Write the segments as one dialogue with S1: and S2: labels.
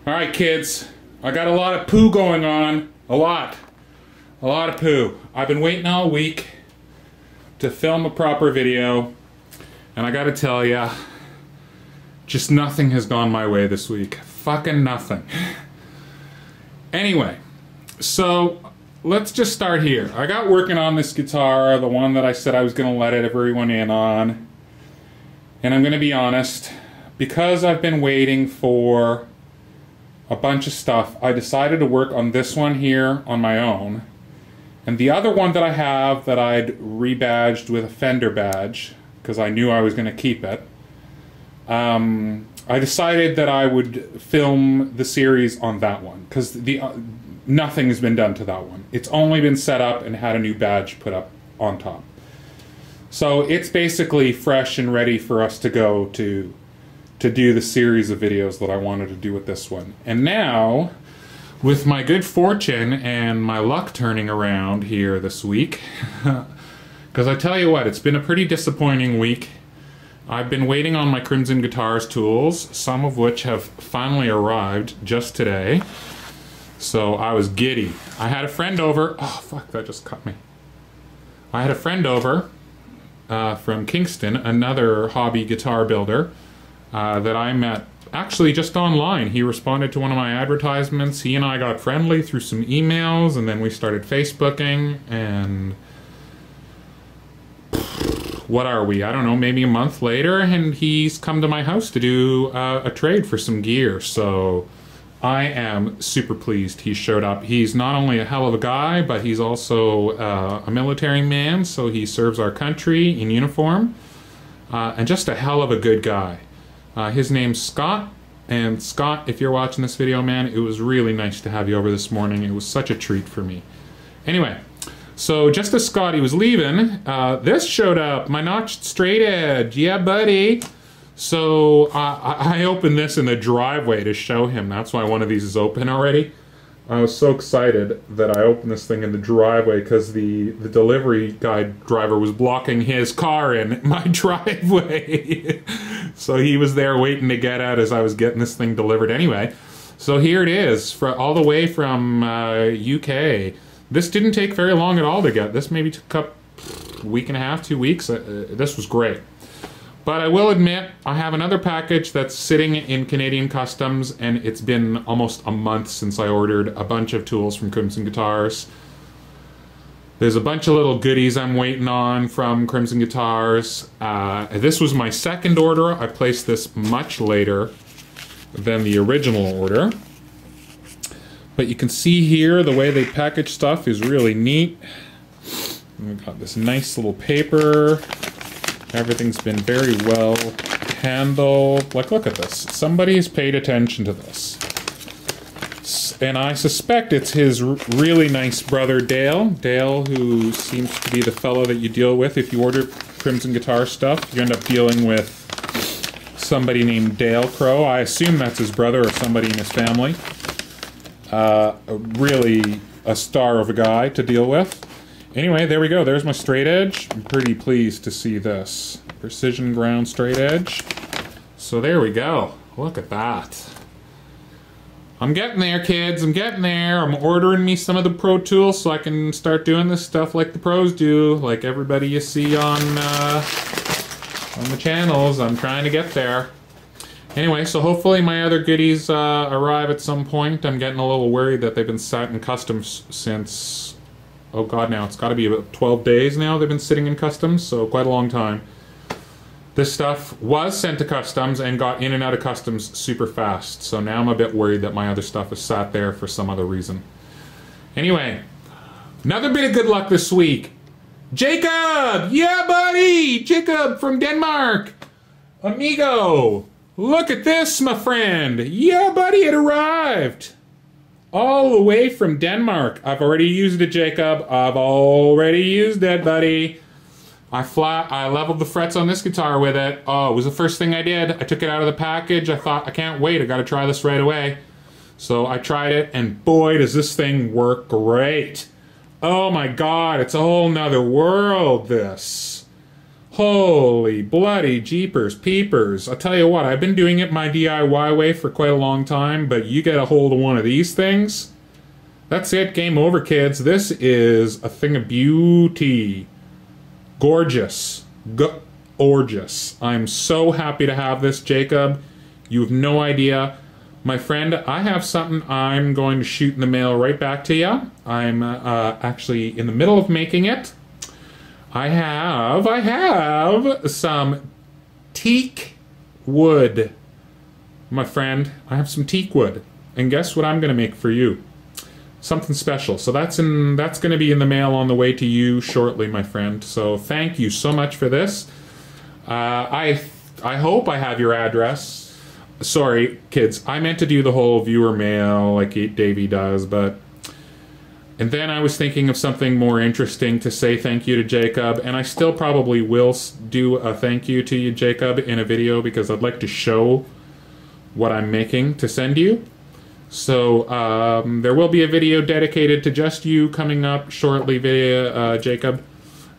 S1: Alright kids, I got a lot of poo going on. A lot of poo. I've been waiting all week to film a proper video, and I gotta tell ya, just nothing has gone my way this week. Fucking nothing. Anyway, so let's just start here. I got working on this guitar, the one that I said I was gonna let everyone in on, and I'm gonna be honest, because I've been waiting for a bunch of stuff, I decided to work on this one here on my own. And the other one that I have that I'd rebadged with a Fender badge, because I knew I was going to keep it, I decided that I would film the series on that one, because nothing has been done to that one. It's only been set up and had a new badge put up on top. So it's basically fresh and ready for us to go to do the series of videos that I wanted to do with this one. And now, with my good fortune and my luck turning around here this week, because I tell you what, it's been a pretty disappointing week. I've been waiting on my Crimson Guitars tools, some of which have finally arrived just today. So I was giddy. I had a friend over, oh fuck, that just cut me. I had a friend over from Kingston, another hobby guitar builder, that I met actually just online. He responded to one of my advertisements. He and I got friendly through some emails, and then we started Facebooking, and what are we? I don't know, maybe a month later, and he's come to my house to do a trade for some gear. So I am super pleased he showed up. He's not only a hell of a guy, but he's also a military man, so he serves our country in uniform, and just a hell of a good guy. His name's Scott, and Scott, if you're watching this video, man, it was really nice to have you over this morning. It was such a treat for me. Anyway, so just as Scotty was leaving, this showed up, my notched straight edge. Yeah, buddy. So I opened this in the driveway to show him. That's why one of these is open already. I was so excited that I opened this thing in the driveway because the delivery guy driver was blocking his car in my driveway. So he was there waiting to get out as I was getting this thing delivered anyway. So here it is, all the way from UK. This didn't take very long at all to get. This maybe took up a week and a half, 2 weeks. This was great. But I will admit, I have another package that's sitting in Canadian Customs, and it's been almost a month since I ordered a bunch of tools from Crimson Guitars. There's a bunch of little goodies I'm waiting on from Crimson Guitars. This was my second order. I placed this much later than the original order. But you can see here the way they package stuff is really neat. We've got this nice little paper. Everything's been very well handled. Like, look at this. Somebody's paid attention to this. And I suspect it's his really nice brother, Dale. Dale, who seems to be the fellow that you deal with. If you order Crimson Guitar stuff, you end up dealing with somebody named Dale Crow. I assume that's his brother or somebody in his family. Really a star of a guy to deal with. Anyway, there we go. There's my straight edge. I'm pretty pleased to see this. Precision ground straight edge. So there we go. Look at that. I'm getting there, kids. I'm getting there. I'm ordering me some of the Pro Tools so I can start doing this stuff like the pros do, like everybody you see on the channels. I'm trying to get there. Anyway, so hopefully my other goodies arrive at some point. I'm getting a little worried that they've been sat in customs since... oh god, now it's got to be about 12 days now they've been sitting in customs, so quite a long time. This stuff was sent to customs and got in and out of customs super fast, so now I'm a bit worried that my other stuff is sat there for some other reason. Anyway, another bit of good luck this week. Jacob! Yeah, buddy! Jacob from Denmark! Amigo! Look at this, my friend! Yeah, buddy, it arrived! All the way from Denmark. I've already used it, Jacob. I've already used it, buddy. I leveled the frets on this guitar with it. Oh, it was the first thing I did. I took it out of the package. I thought, I can't wait. I gotta try this right away. So I tried it, and boy, does this thing work great. Oh my god, it's a whole nother world, this. Holy bloody jeepers peepers. I'll tell you what, I've been doing it my DIY way for quite a long time, but you get a hold of one of these things, that's it, game over, kids. This is a thing of beauty. Gorgeous. Gorgeous. I'm so happy to have this, Jacob. You have no idea. My friend, I have something I'm going to shoot in the mail right back to you. I'm actually in the middle of making it. I have some teak wood. My friend, I have some teak wood. And guess what I'm going to make for you? Something special. So that's going to be in the mail on the way to you shortly, my friend. So thank you so much for this. I hope I have your address. Sorry, kids. I meant to do the whole viewer mail like Davey does, but... And then I was thinking of something more interesting to say thank you to Jacob, and I still probably will do a thank you to you, Jacob, in a video because I'd like to show what I'm making to send you. So there will be a video dedicated to just you coming up shortly, Jacob.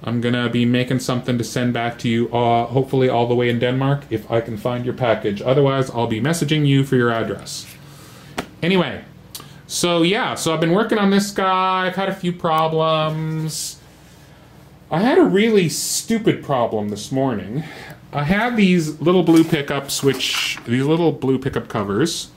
S1: I'm going to be making something to send back to you, hopefully all the way in Denmark, if I can find your package. Otherwise, I'll be messaging you for your address. Anyway. So yeah, so I've been working on this guy. I've had a few problems. I had a really stupid problem this morning. I had these little blue pickups, these little blue pickup covers.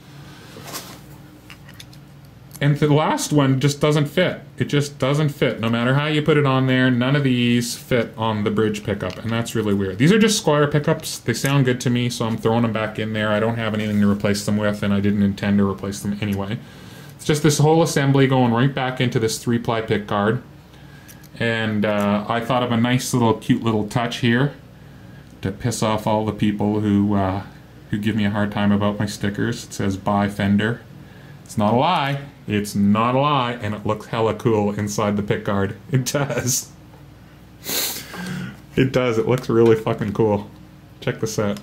S1: And the last one just doesn't fit. It just doesn't fit. No matter how you put it on there, none of these fit on the bridge pickup, and that's really weird. These are just Squire pickups. They sound good to me, so I'm throwing them back in there. I don't have anything to replace them with, and I didn't intend to replace them anyway. It's just this whole assembly going right back into this 3-ply pick guard. And I thought of a nice little cute little touch here to piss off all the people who give me a hard time about my stickers. It says "Buy Fender." It's not a lie. It's not a lie, and it looks hella cool inside the pick guard. It does. It does. It looks really fucking cool. Check this out.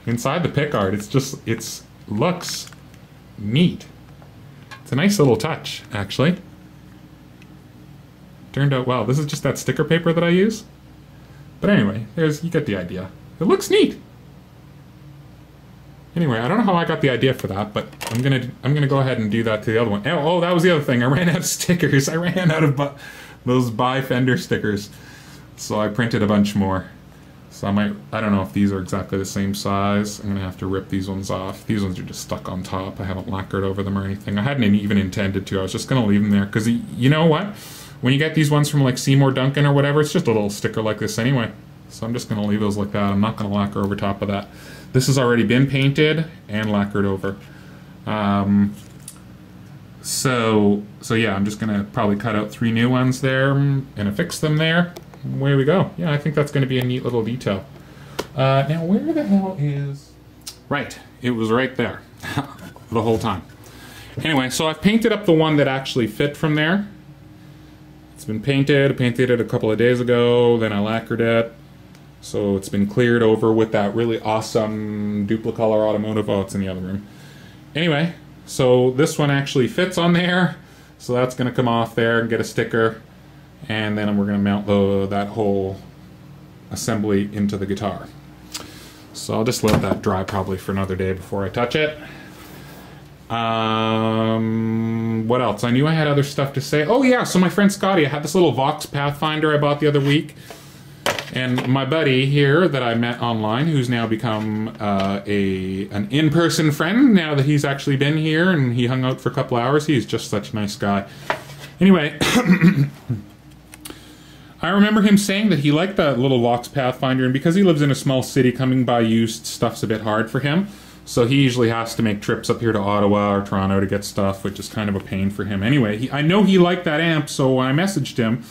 S1: Inside the pick guard, it looks neat. It's a nice little touch, actually. Turned out well. This is just that sticker paper that I use. But anyway, you get the idea. It looks neat. Anyway, I don't know how I got the idea for that, but I'm gonna go ahead and do that to the other one. Oh, that was the other thing. I ran out of stickers. I ran out of those Buy Fender stickers. So I printed a bunch more. So I don't know if these are exactly the same size. I'm gonna have to rip these ones off. These ones are just stuck on top. I haven't lacquered over them or anything. I hadn't even intended to. I was just gonna leave them there because you know what? When you get these ones from like Seymour Duncan or whatever, it's just a little sticker like this anyway. So I'm just gonna leave those like that. I'm not gonna lacquer over top of that. This has already been painted and lacquered over. So yeah, I'm just gonna probably cut out 3 new ones there and affix them there. Away we go. Yeah, I think that's going to be a neat little detail. Now, where the hell is... Right, it was right there the whole time. Anyway, so I've painted up the one that actually fit from there. It's been painted. I painted it a couple of days ago, then I lacquered it. So it's been cleared over with that really awesome Duplicolor Automotive. Oh, it's in the other room. Anyway, so this one actually fits on there. So that's going to come off there and get a sticker. And then we're going to mount that whole assembly into the guitar. So I'll just let that dry probably for another day before I touch it. What else? I knew I had other stuff to say. Oh yeah, so my friend Scotty, I had this little Vox Pathfinder I bought the other week. And my buddy here that I met online, who's now become an in-person friend now that he's actually been here and he hung out for a couple hours. He's just such a nice guy. Anyway... I remember him saying that he liked that little Vox Pathfinder, and because he lives in a small city, coming by used stuff's a bit hard for him. So he usually has to make trips up here to Ottawa or Toronto to get stuff, which is kind of a pain for him. Anyway, I know he liked that amp, so when I messaged him,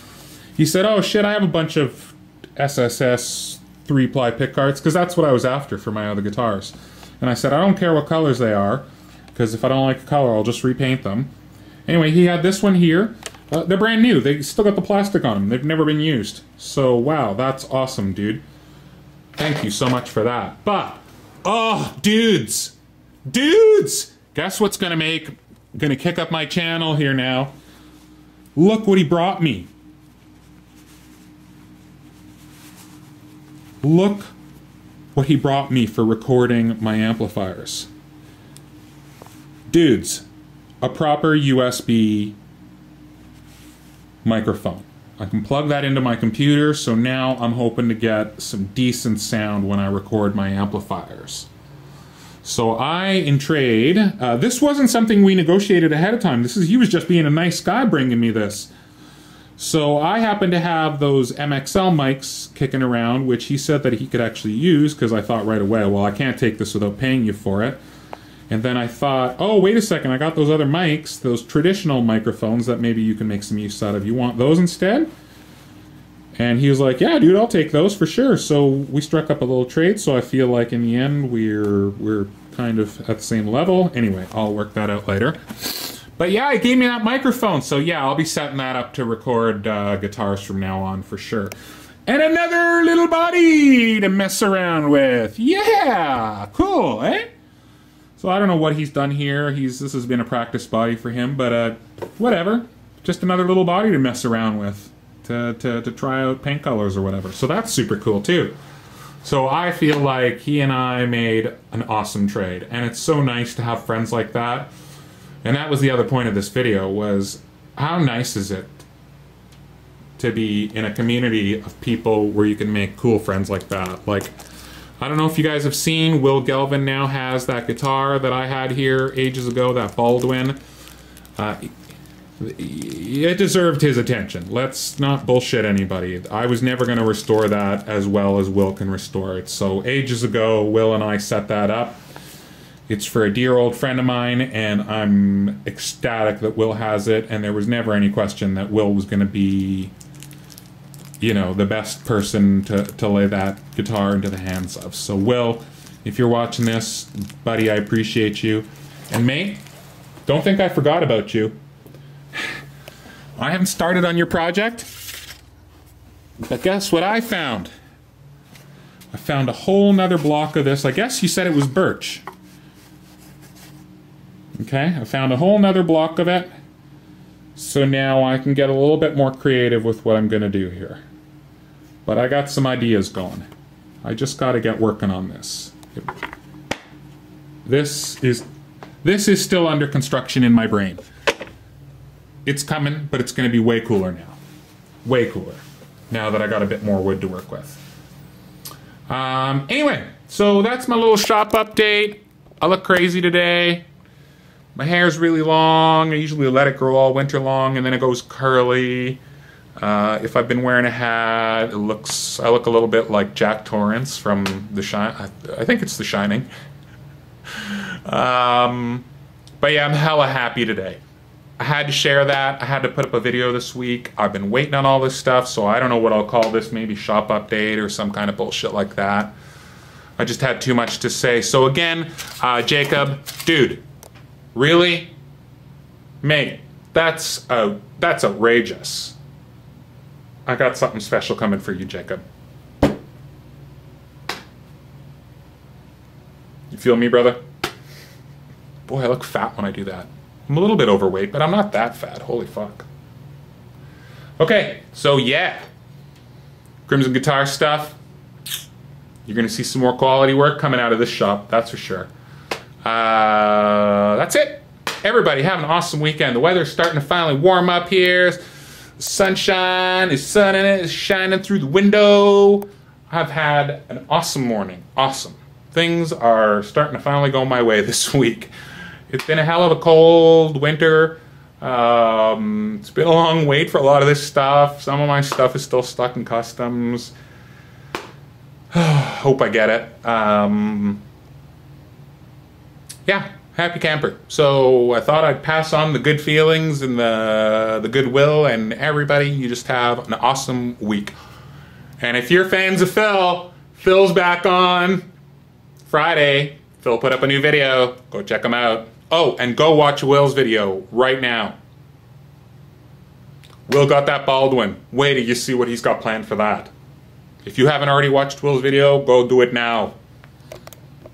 S1: he said, "Oh shit, I have a bunch of SSS 3-ply pickguards," because that's what I was after for my other guitars. And I said, "I don't care what colors they are, because if I don't like a color, I'll just repaint them." Anyway, he had this one here. They're brand new. They still got the plastic on them. They've never been used. So, wow, that's awesome, dude. Thank you so much for that. But, oh, dudes! Dudes! Guess what's gonna kick up my channel here now? Look what he brought me. look what he brought me for recording my amplifiers. Dudes, a proper USB microphone. I can plug that into my computer, so now I'm hoping to get some decent sound when I record my amplifiers. So in trade, this wasn't something we negotiated ahead of time. He was just being a nice guy bringing me this. So I happen to have those MXL mics kicking around, which he said that he could actually use, because I thought right away, well, I can't take this without paying you for it. And then I thought, oh, wait a second, I got those other mics, those traditional microphones that maybe you can make some use out of. You want those instead? And he was like, yeah, dude, I'll take those for sure. So we struck up a little trade, so I feel like in the end we're kind of at the same level. Anyway, I'll work that out later. But yeah, he gave me that microphone, so yeah, I'll be setting that up to record guitars from now on for sure. And another little body to mess around with. Yeah, cool, eh? So I don't know what he's done here. This has been a practice body for him, but whatever. Just another little body to mess around with, to try out paint colors or whatever. So that's super cool too. So I feel like he and I made an awesome trade, and it's so nice to have friends like that. And that was the other point of this video, was how nice is it to be in a community of people where you can make cool friends like that. Like, I don't know if you guys have seen, Will Gelvin now has that guitar that I had here ages ago, that Baldwin. It deserved his attention. Let's not bullshit anybody. I was never going to restore that as well as Will can restore it. So ages ago, Will and I set that up. It's for a dear old friend of mine, and I'm ecstatic that Will has it, and there was never any question that Will was going to be, you know, the best person to lay that guitar into the hands of. So Will, if you're watching this, buddy, I appreciate you. And mate, don't think I forgot about you. I haven't started on your project, but guess what I found? I found a whole nother block of this. I guess you said it was birch. Okay, I found a whole nother block of it. So now I can get a little bit more creative with what I'm going to do here. But I got some ideas going. I just got to get working on this. This is still under construction in my brain. It's coming, but it's going to be way cooler now. Way cooler. Now that I got a bit more wood to work with. Anyway, so that's my little shop update. I look crazy today. My hair's really long. I usually let it grow all winter long, and then it goes curly. If I've been wearing a hat, I look a little bit like Jack Torrance from The Shining. I think it's The Shining. But yeah, I'm hella happy today. I had to share that. I had to put up a video this week. I've been waiting on all this stuff, so I don't know what I'll call this. Maybe shop update or some kind of bullshit like that. I just had too much to say. So again, Jacob, dude, really? Mate, that's outrageous. I got something special coming for you, Jacob. You feel me, brother? Boy, I look fat when I do that. I'm a little bit overweight, but I'm not that fat. Holy fuck. Okay, so yeah. Crimson Guitar stuff. You're going to see some more quality work coming out of this shop, that's for sure. That's it. Everybody have an awesome weekend. The weather's starting to finally warm up here. The sunshine is shining through the window. I've had an awesome morning. Awesome. Things are starting to finally go my way this week. It's been a hell of a cold winter. It's been a long wait for a lot of this stuff. Some of my stuff is still stuck in customs. Hope I get it. Yeah, happy camper. So I thought I'd pass on the good feelings and the goodwill, and everybody, you just have an awesome week. And if you're fans of Phil, Phil's back on Friday. Phil put up a new video. Go check him out. Oh, and go watch Will's video right now. Will got that Baldwin. Wait till you see what he's got planned for that. If you haven't already watched Will's video, go do it now.